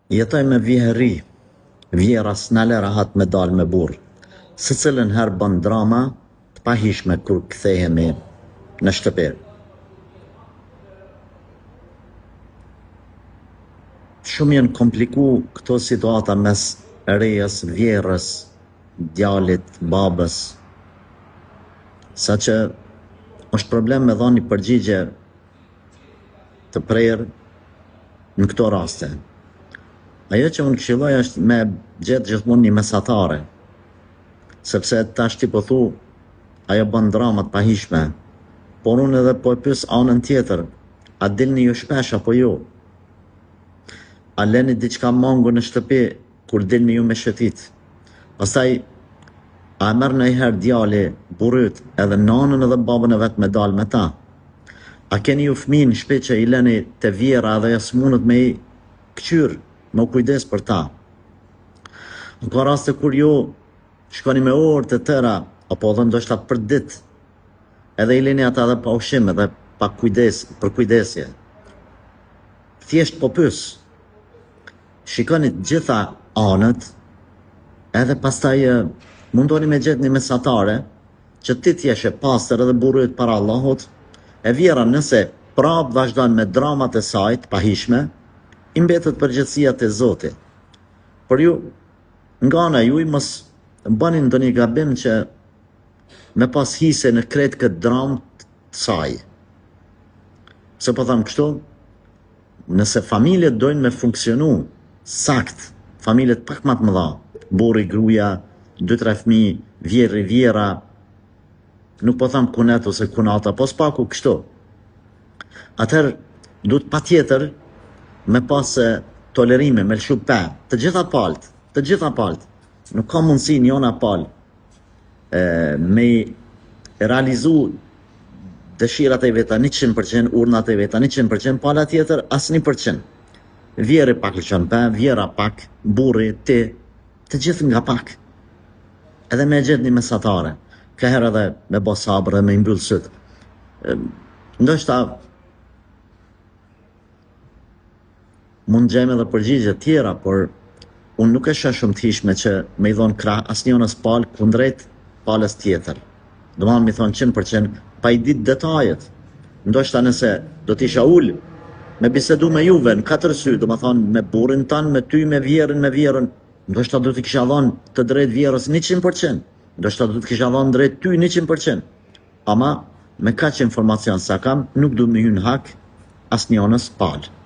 Jetoj me vjeheri, vjera s'nale rahat me dal me burr. Se cilën herë bën drama të pahishme kur kthehemi në shtëpi. Shumë janë kompliku këto situata mes rejes, vjerës, djalit, babës, saqë është problem me dhënë një përgjigje të prerë në këto raste. Ajo që unë këshilloj është me gjetë gjithmonë një mesatare, sepse tash ti po thu, ajo bën drama të pahishme, por unë edhe po e pyes anën tjetër, a dilni ju shpesh apo jo? A leni diçka mangu në shtëpi kur dilni ju me shëtit? Pastaj, a merr ndonjëherë djali, burrit, edhe nanën edhe babën e vet me dal me ta? A keni ju fëmijë në shtëpi që i leni te vjera edhe ja s'munët me i këqyr, me u kujdes për ta? Ka raste kur ju shkoni me orë të tëra, apo edhe ndoshta për ditë, edhe i leni ata edhe pa ushqim, edhe pa kujdes, për kujdesje. Thjesht po pyes. Shikoni të gjitha anët, edhe pastaj mundoni me gjetë një mesatare, që ti t'jesh e pastër edhe burrit para Allahut, e vjera nëse prap vazhdon me dramat e saj të pahishme, i mbetet përgjegjësia te Zoti. Por ju, nga ana juaj mos bëni ndonjë gabim që me pas hise në krejt këtë dramë të saj. Se po tham kështu, nëse familjet dojnë me funksionu sakt, familjet pak më të mëdha, burri, gruaja, 2-3 fëmijë, vjerri, vjera, nuk po tham kunet ose kunata, po s'paku kështu. Atëherë duhet patjetër me pas tolerime, me lëshu pe, të gjitha palët. Nuk ka mundësi njona palë me realizu dëshirat e veta 100%, urnat e veta 100%, pala tjetër as 1%. Vjeri pak lëshon pe, vjera pak, burri, ti, të gjithë nga pak. Edhe me gjetë një mesatare, këherë edhe me bo sabër dhe me mbyllë sytë. Ndoshta mund gjejmë edhe përgjigje tjera, por unë nuk e shoh shumë të hishme që me i dhonë krah asnjënës palë kundrejt palës tjetër. Do më mi thonë 100% pa i ditë detajet. Ndoshta nëse do t'isha ullë me bisedu me juve në 4 sy, do më thonë me burrin tanë, me ty, me vjerën, ndoshta do t'i kisha dhonë të drejt vjerës 100%, ndoshta do t'i kisha dhonë drejt ty 100%. Ama me kaq informacion sa kam, nuk du me hyn hak asnjënës palë.